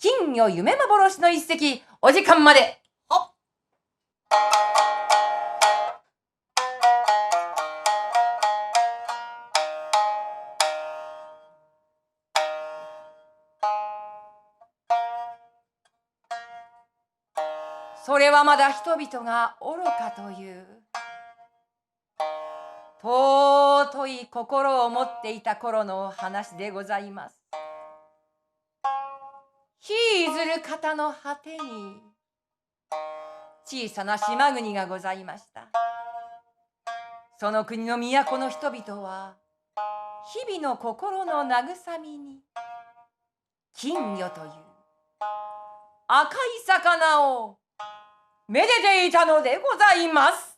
金魚夢幻の一席、お時間まで。それはまだ人々が愚かという尊い心を持っていた頃の話でございます。日ずる方の果てに小さな島国がございました。その国の都の人々は日々の心の慰みに金魚という赤い魚をめでていたのでございます。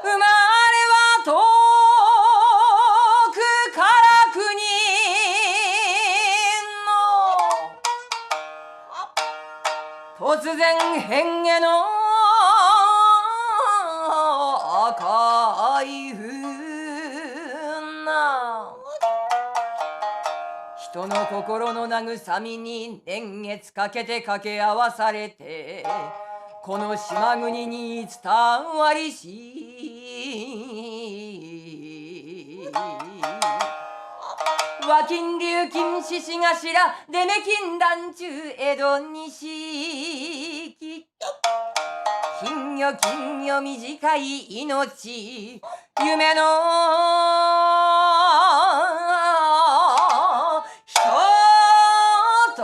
生まれは遠くから国の突然変化の赤い船、人の心の慰みに年月かけて掛け合わされてこの島国に伝わりし和金龍金獅子頭出目金団中江戸西金魚金魚短い命夢の人と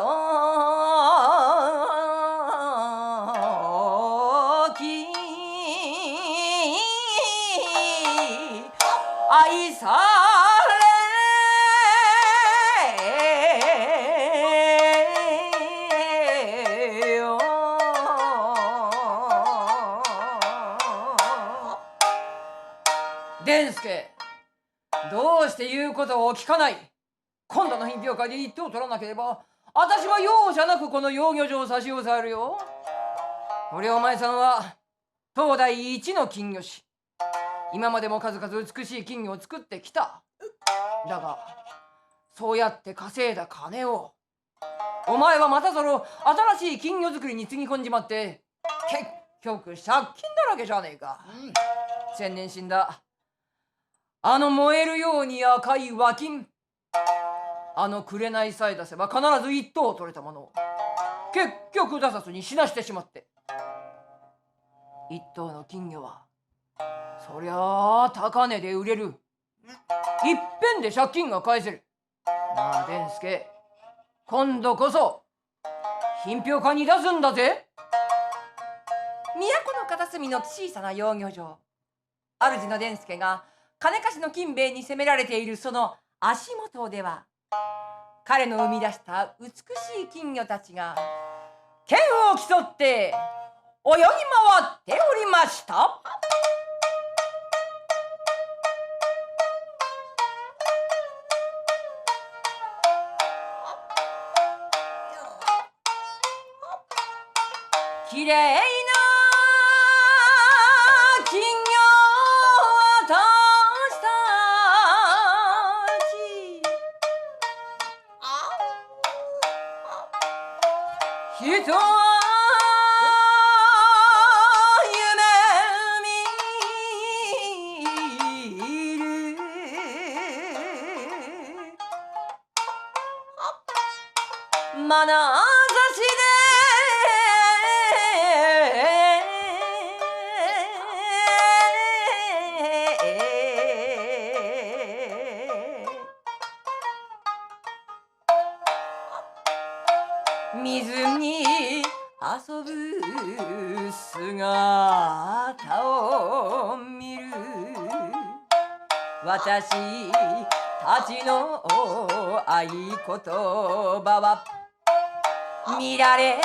愛されよ。伝助、どうして言うことを聞かない。今度の品評会で一等取らなければ私は容赦なくこの養魚場を差し押さえるよ。俺お前さんは東大一の金魚師、今までも数々美しい金魚を作ってきた。だがそうやって稼いだ金をお前はまたその新しい金魚作りにつぎ込んじまって結局借金だらけじゃねえか。千年死んだあの燃えるように赤い和金、あの紅さえ出せば必ず一等取れたものを結局出さずに死なしてしまって、一等の金魚はそりゃあ高値で売れる。いっぺんで借金が返せる。なあ伝助、今度こそ品評会に出すんだぜ。都の片隅の小さな養魚場、主の伝助が金貸しの金兵衛に責められているその足元では、彼の生み出した美しい金魚たちが剣を競って泳ぎ回っておりました。きれいな金魚たち人は夢見るまなざしで水に遊ぶ姿を見る私たちの合言葉は見られ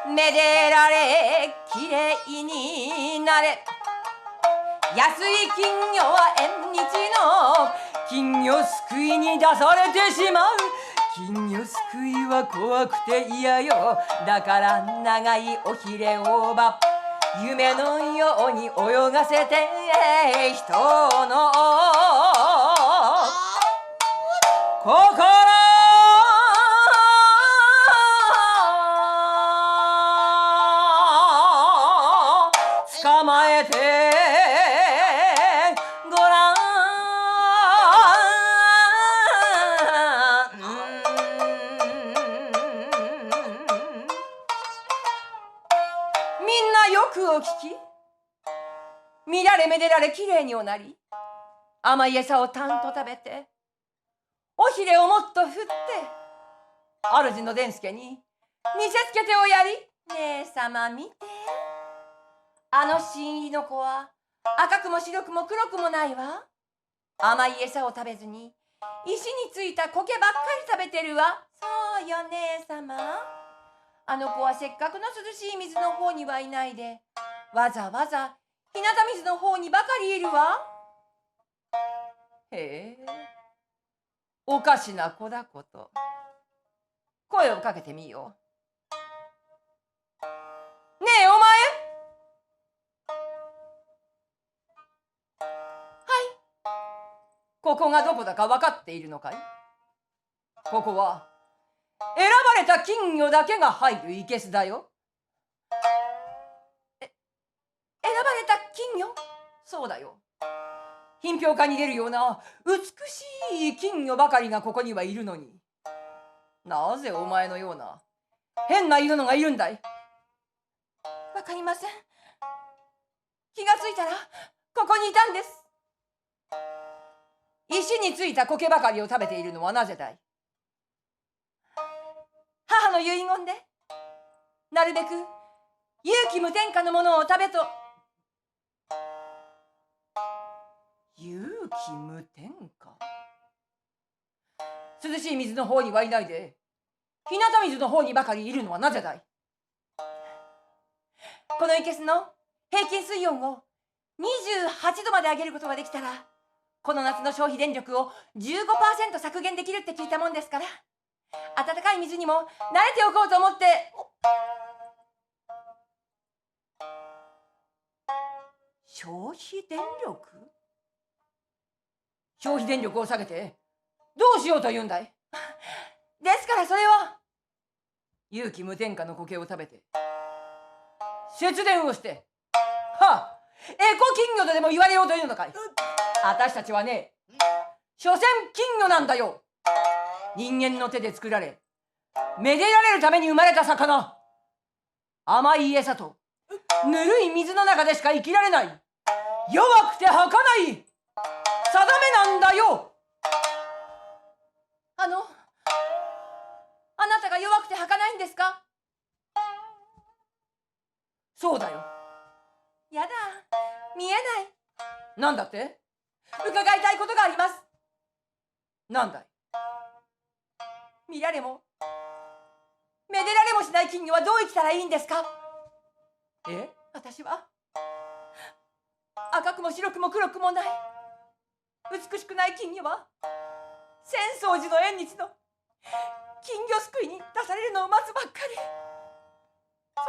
めでられきれいになれ、安い金魚は縁日の金魚すくいに出されてしまう、金魚すくいは怖くて嫌よ。だから長いおひれをば夢のように泳がせて人の心捕まえてごらん。みんなよくお聞き。見られめでられきれいにおなり、甘い餌をたんと食べて、おひれをもっと振って、主の伝助に見せつけておやり。姉様見て、あの新入りの子は赤くも白くも黒くもないわ。甘い餌を食べずに石についた苔ばっかり食べてるわ。そうよ姉様。あの子はせっかくの涼しい水の方にはいないで、わざわざ日向水の方にばかりいるわ。へえ、おかしな子だこと。声をかけてみよう。ねえお前。ここがどこだか分かっているのかい？ここは選ばれた金魚だけが入る生けすだよ。選ばれた金魚？そうだよ。品評会に出るような美しい金魚ばかりがここにはいるのに、なぜお前のような変な色のがいるんだい？わかりません。気がついたらここにいたんです。石についた苔ばかりを食べているのはなぜだい？母の遺言で、なるべく有機無添加のものを食べと。有機無添加？涼しい水の方にはいないで、日向水の方にばかりいるのはなぜだい？この生けすの平均水温を28度まで上げることができたら、この夏の消費電力を 15% 削減できるって聞いたもんですから、温かい水にも慣れておこうと思って。消費電力？消費電力を下げてどうしようというんだい？ですからそれは有機無添加の苔を食べて節電をして、はあ、エコ金魚とでも言われようというのかい？私たちはね、所詮金魚なんだよ。人間の手で作られ、めでられるために生まれた魚。甘い餌とぬるい水の中でしか生きられない、弱くて儚い定めなんだよ。あなたが弱くて儚いんですか？そうだよ。やだ、見えない。なんだって？伺いたいことがあります。なんだい？見られもめでられもしない金魚はどう生きたらいいんですか？私は赤くも白くも黒くもない美しくない金魚は、浅草寺の縁日の金魚すくいに出されるのを待つばっかり。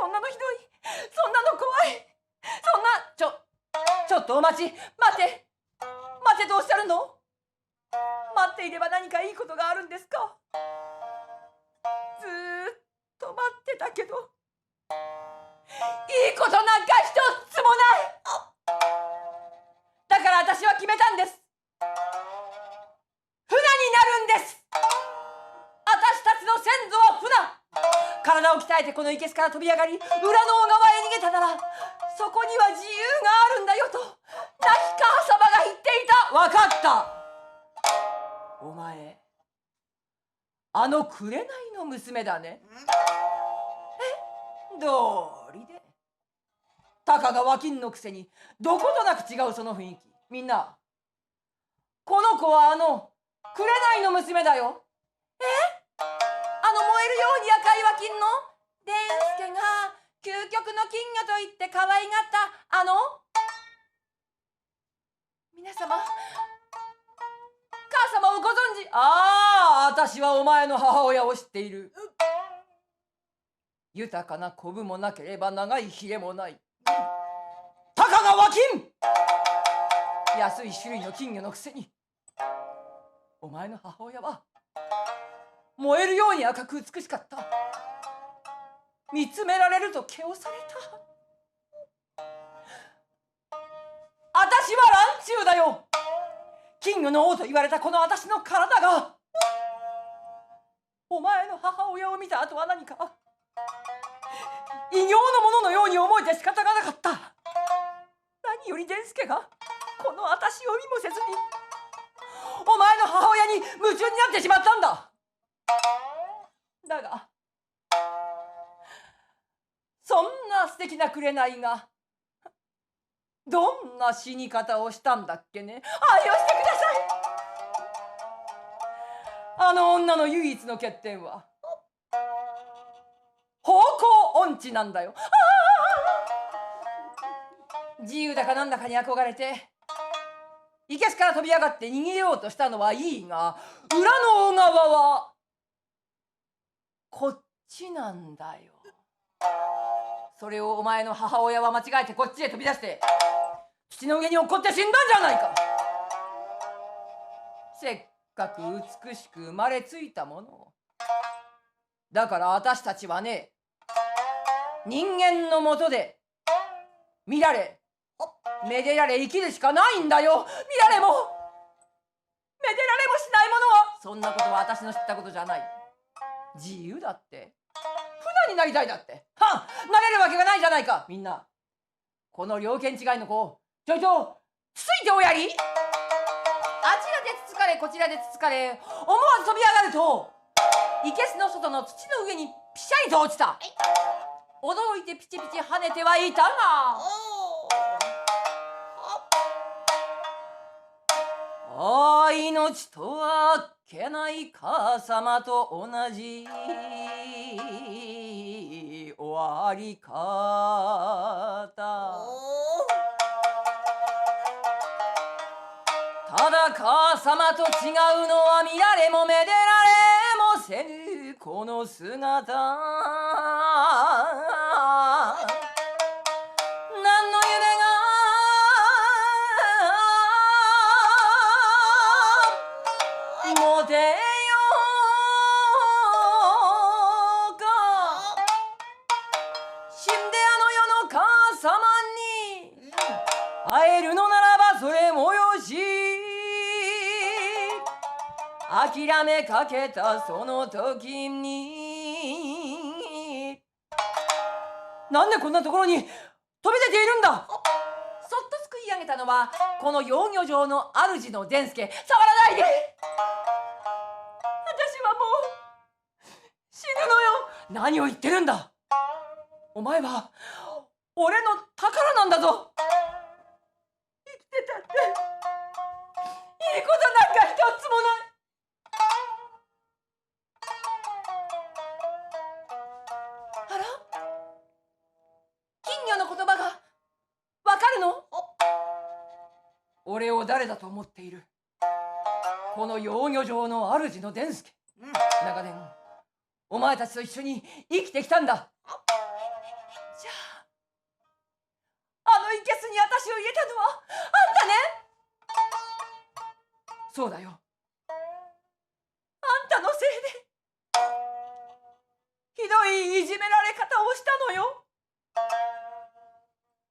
そんなのひどい、そんなの怖い、そんな。ちょっとお待ち。待てとおっしゃるの？待っていれば何かいいことがあるんですか？ずーっと待ってたけど、いいことなんか一つもない。だから私は決めたんです。船になるんです。私たちの先祖は船。体を鍛えてこの生けすから飛び上がり、裏の小川へ逃げたなら、そこには自由があるんだよと那須川様が言っていた。わかった。お前、あの紅の娘だね。どうりで。たかが和金のくせにどことなく違うその雰囲気。みんな、この子はあの紅の娘だよ。あの燃えるように赤い和金の伝助が究極の金魚と言って可愛がった皆様、か様をご存知。ああ、私はお前の母親を知っている。豊かなコブもなければ長いひれもない。たかが和金。安い種類の金魚のくせに、お前の母親は燃えるように赤く美しかった。見つめられると毛をされた。私は乱中だよ。金魚の王と言われたこの私の体が、お前の母親を見た後は何か異形のもののように思えて仕方がなかった。何より伝助がこの私を見もせずにお前の母親に夢中になってしまったんだ。だがそんな素敵な紅がどんな死に方をしたんだっけね。愛をしてください。あの女の唯一の欠点は方向音痴なんだよ。自由だかなんだかに憧れていけすから飛び上がって逃げようとしたのはいいが、裏の小川はこっちなんだよ。それをお前の母親は間違えてこっちへ飛び出して土の上に落っこって死んだんじゃないか。せっかく美しく生まれついたものを。だから私たちはね、人間のもとで見られめでられ生きるしかないんだよ。見られもめでられもしないものは、そんなことは私の知ったことじゃない。自由だって船になりたいだってなれるわけがないじゃないか。みんなこの猟犬違いの子をちょいとつついておやり。あちらでつつかれこちらでつつかれ、思わず飛び上がるといけすの外の土の上にピシャリと落ちた。驚いてピチピチ跳ねてはいたが、ああ、命とはあっけない母様と同じ終わり方。ただ母様と違うのは見られもめでられもせぬこの姿。何の夢がもてようか。死んであの世の母様に会えるのならばそれもよし。諦めかけたその時に、なんでこんなところに飛び出ているんだ。そっとすくい上げたのはこの養魚場の主の伝助。触らないで。私はもう死ぬのよ。何を言ってるんだ。お前は俺の宝なんだぞ。生きてたっていいことなんか一つもない。あら、金魚の言葉がわかるの。俺を誰だと思っている。この養魚場の主の伝助。長年お前たちと一緒に生きてきたんだ。じゃああのいけすに私を入れたのはあんたね。そうだよ。あんたのせいでひどいいじめられ方をしたのよ。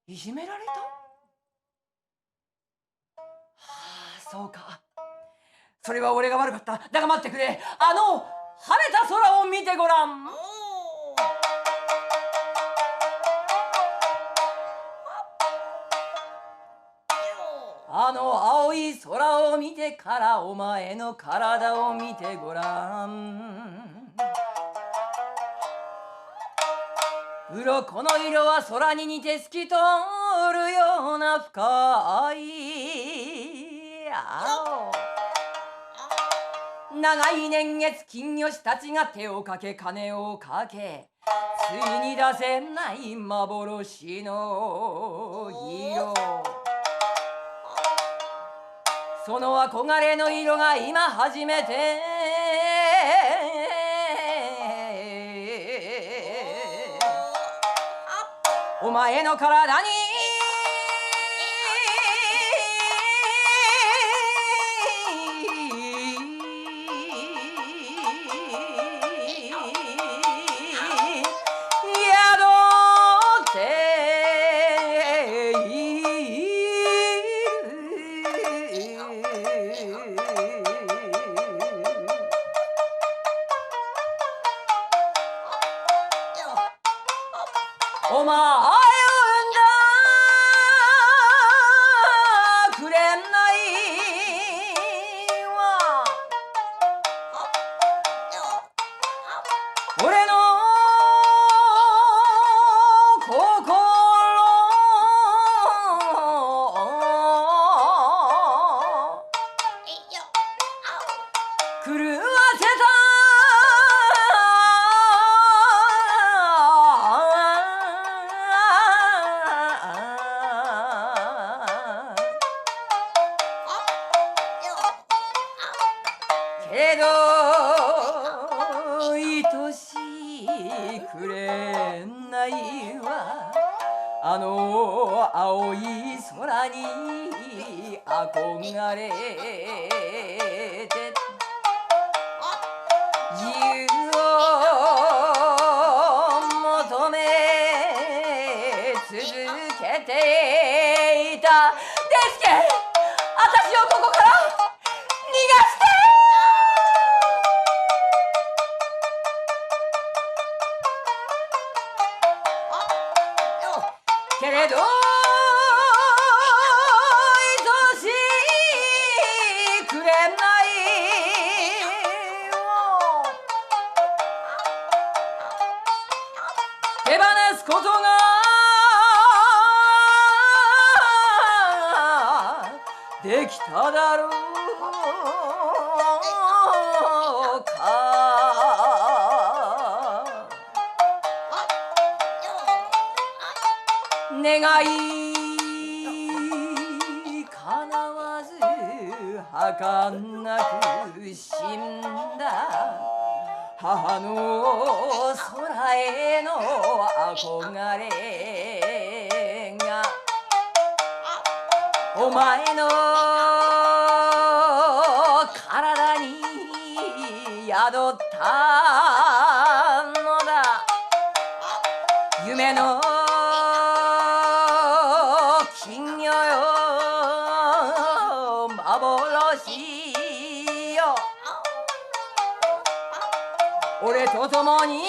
いじめられた。そうか。それは俺が悪かった。だが待ってくれ。あの晴れた空を見てごらん。あの青い空を見てからお前の体を見てごらん。鱗の色は空に似て透き通るような深い青。長い年月金魚師たちが手をかけ金をかけ、ついに出せない幻の色。その憧れの色が今初めてお前の体にお前を産んだ紅は俺の心狂わせたけど愛しい紅はあの青い空に憧れて自由を求め続けていたですけ私をここから逃がしてけれど愛しい紅を手放すことができただろうか願い叶わず儚く死んだ母の空への憧れがお前の体に宿ったのだ夢の金魚よ幻よ俺と共に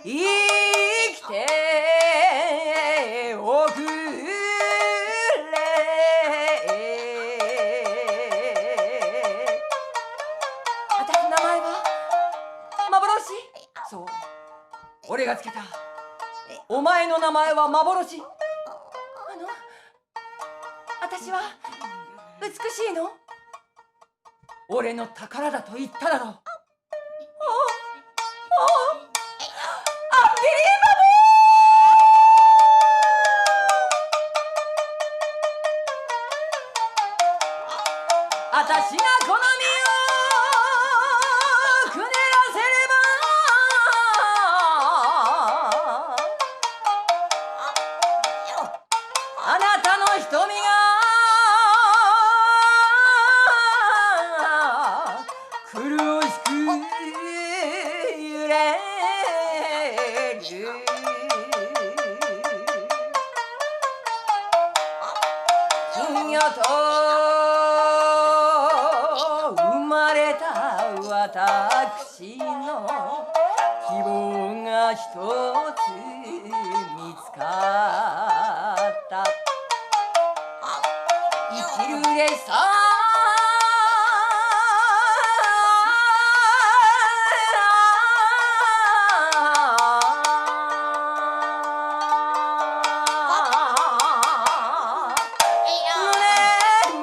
生きておくれ私の名前は幻そう俺がつけたお前の名前は幻私は美しいの俺の宝だと言っただろう私がこの身をくねらせればあなたの瞳が苦しく揺れる金魚と私の希望が一つ見つかった生きるでさ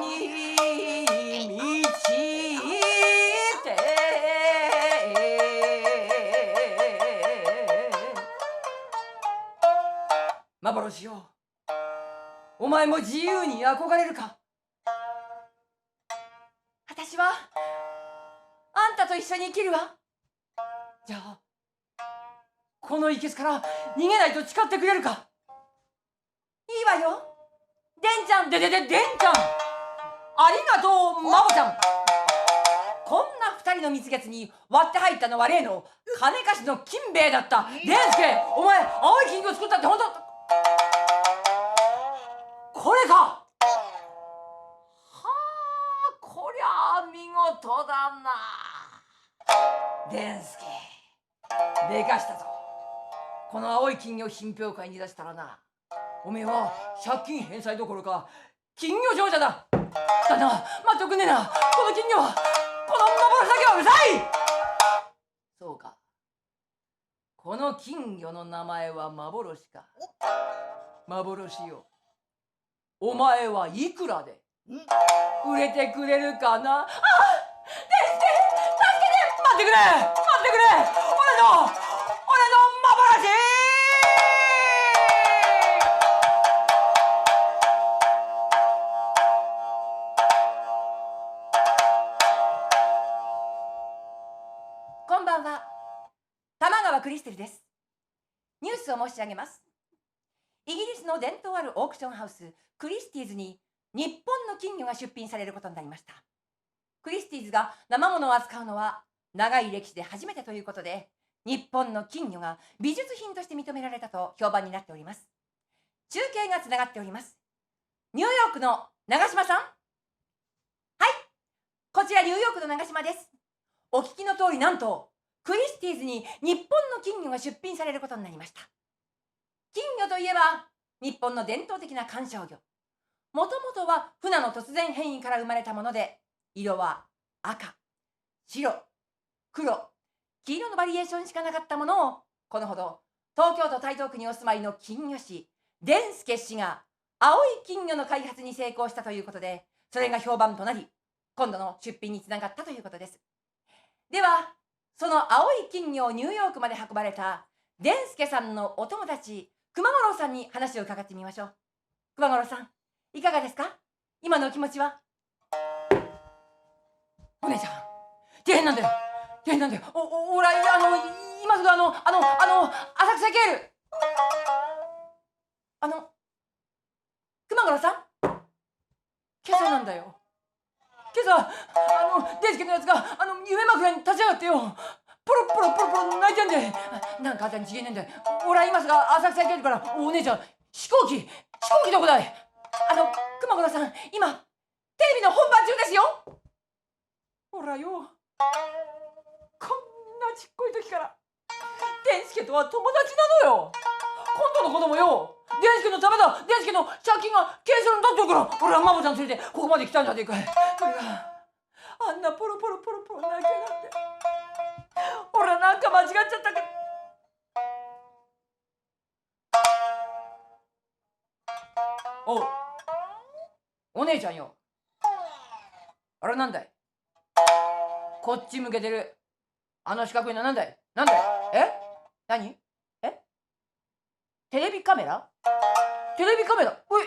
胸に満ちて幻よ、お前も自由に憧れるか？私はあんたと一緒に生きるわ。じゃあこの生けすから逃げないと誓ってくれるか？いいわよ、でんちゃん。でんちゃん、ありがとうマボちゃん。こんな二人の蜜月に割って入ったのは例の金貸しの金兵衛だった。伝助、お前青い金魚を作ったって本当？これか。はあ、こりゃあ見事だな。伝助、でかしたぞ。この青い金魚を品評会に出したらな、おめえは借金返済どころか金魚長者だ。だな、待っておくんねえな。この金魚は、この幻だけはうるさい。そうか、この金魚の名前は幻か。幻よ、お前はいくらで売れてくれるかな？あ、伝助、助けて、待ってくれ、待ってくれ、俺の幻。こんばんは、玉川クリステルです。ニュースを申し上げます。イギリスの伝統あるオークションハウスクリスティーズに日本の金魚が出品されることになりました。クリスティーズが生物を扱うのは長い歴史で初めてということで、日本の金魚が美術品として認められたと評判になっております。中継がつながっております。ニューヨークの長島さん。はい、こちらニューヨークの長島です。お聞きの通り、なんとクリスティーズに日本の金魚が出品されることになりました。金魚といえば日本の伝統的な観賞魚。もともとはフナの突然変異から生まれたもので、色は赤、白、黒、黄色のバリエーションしかなかったものを、このほど東京都台東区にお住まいの金魚師伝助氏が青い金魚の開発に成功したということで、それが評判となり、今度の出品につながったということです。ではその青い金魚をニューヨークまで運ばれた伝助さんのお友達熊五郎さんに話を伺ってみましょう。熊五郎さん、いかがですか、今のお気持ちは？お姉ちゃん、大変なんだよ、大変なんだよ。おら、今すぐ浅草行ける。熊五郎さん、今朝なんだよ。今朝デイスケのやつが夢枕に立ち上がってよ、ポロポロポロポロ泣いてんで、なんかあったに違えねえんだよ。俺は今すぐ浅草行けるから、お姉ちゃん、飛行機どこだい？熊五郎さん、今テレビの本番中ですよ。ほらよ、こんなちっこい時からデンスケとは友達なのよ。今度の子供よ、デンスケのためだ。デンスケの借金が軽症になってるから、俺はママちゃん連れてここまで来たんじゃねえかい。それがあんなポロポロポロポロ泣きやがって、俺はなんか間違っちゃったか。おう、お姉ちゃんよ、あれなんだい、こっち向けてるあの四角いのなんだい、なんだい、何？テレビカメラ？テレビカメラ？今俺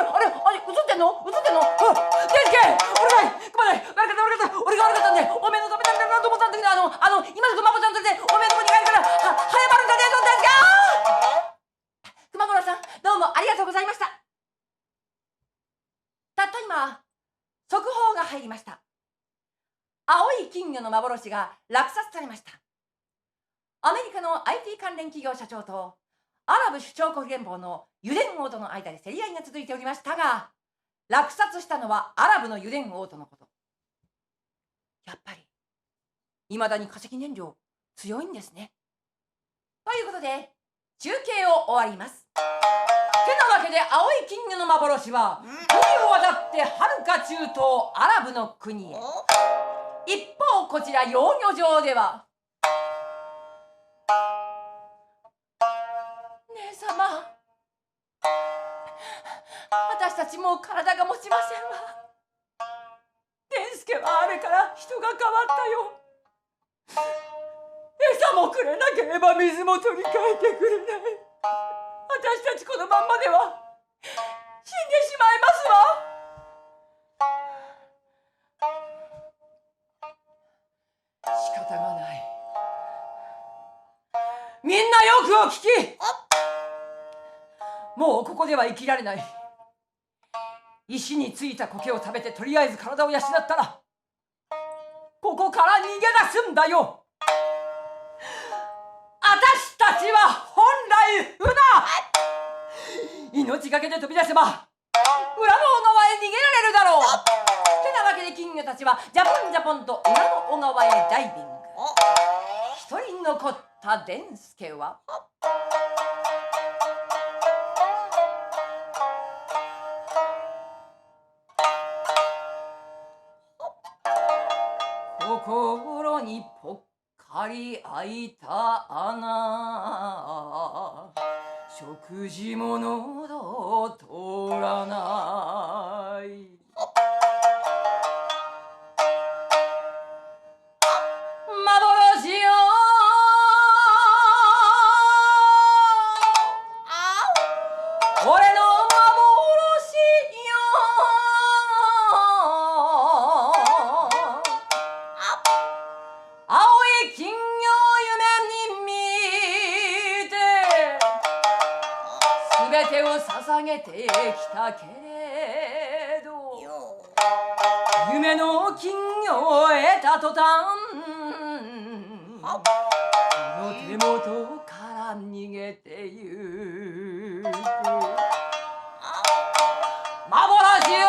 あれ映ってんの？デンスケ、俺かい、くまない、悪かった、俺が悪かったんで、おめえのためなんだなと思ったんだけど、今すぐママちゃん連れておめえのとこに帰るから、早まるんだねえぞ、デンスケ。熊五郎さん、どうもありがとうございました。たった今速報が入りました。青い金魚の幻が落札されました。アメリカの IT 関連企業社長とアラブ首長国連邦の油田王との間で競り合いが続いておりましたが、落札したのはアラブの油田王とのこと。やっぱりいまだに化石燃料強いんですね。ということで中継を終わります。てなわけで、青い金魚の幻は海を渡ってはるか中東アラブの国へ。一方こちら養魚場では、姉様、私たちもう体が持ちませんわ。デンスケはあれから人が変わったよ。餌もくれなければ水も取り替えてくれない。私たちこのまんまでは死んでしまいますわ。仕方がない。みんなよくお聞き。もうここでは生きられない。石についた苔を食べてとりあえず体を養ったらここから逃げ出すんだよ。私たちは本来船、命がけで飛び出せば裏の小川へ逃げられるだろう。てなわけで金魚たちはジャポンジャポンと裏の小川へダイビング。一人残った伝助は心にぽっかり開いた穴、食事も喉通らない。幻よ俺の捧げてきたけれど夢の金魚を得た途端この手元から逃げてゆく幻よ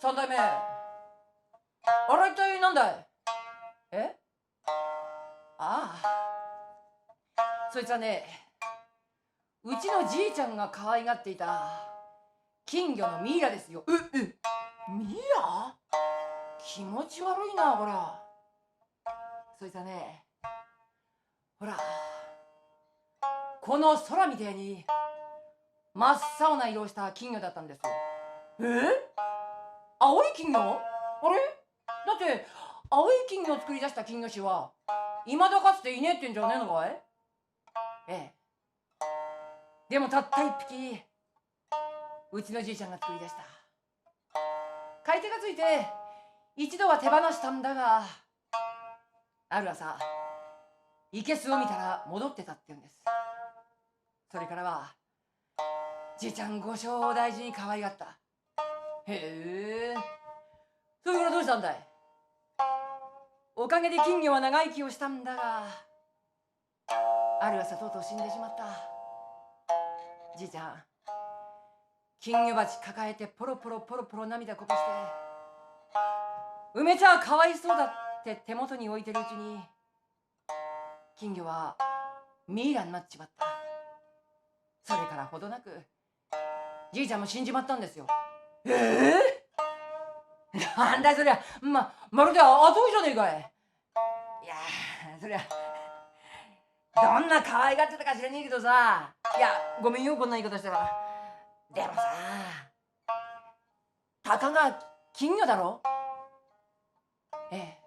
三代目、あれ一体なんだい？え？ああ、そいつはね、うちのじいちゃんが可愛がっていた金魚のミイラですよ。ミイラ？気持ち悪いな、ほら。そいつはね、ほら、この空みてえに真っ青な色をした金魚だったんですよ。青い金魚？あれ？だって青い金魚を作り出した金魚師は未だかつていねえってんじゃねえのかい？ええ。でもたった一匹、うちのじいちゃんが作り出した。買い手がついて一度は手放したんだが、ある朝生けすを見たら戻ってたって言うんです。それからはじいちゃんご正大事に可愛がった。へえ。それからどうしたんだい？おかげで金魚は長生きをしたんだが、ある朝とうとう死んでしまった。じいちゃん、金魚鉢抱えてポロポロポロポロ涙こぼして、梅ちゃんかわいそうだって手元に置いてるうちに、金魚はミイラになっちまった。それからほどなくじいちゃんも死んじまったんですよ。なんだいそりゃ、まるで後追いじゃねえかい。いやそりゃどんな可愛がってたか知らねえけどさ、いやごめんよこんな言い方したら。でもさ、たかが金魚だろ。ええ、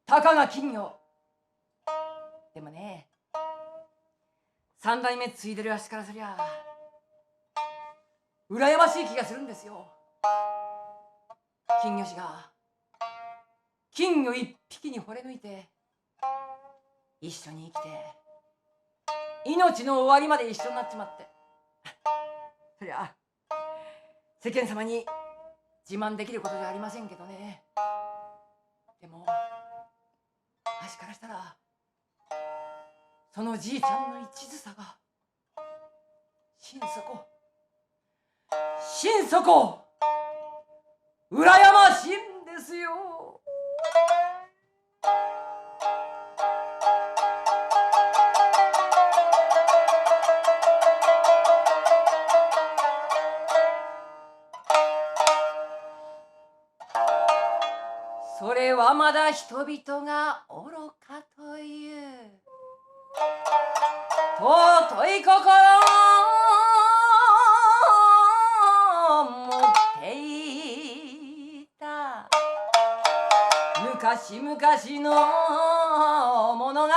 たかが金魚。でもね、三代目継いでる足からすりゃ羨ましい気がするんですよ。金魚師が金魚一匹に惚れ抜いて一緒に生きて命の終わりまで一緒になっちまって、そりゃ世間様に自慢できることじゃありませんけどね。でも足からしたらそのじいちゃんの一途さが心底羨ましいんですよ。それはまだ人々が愚かという尊い心を持っていた昔々の物語。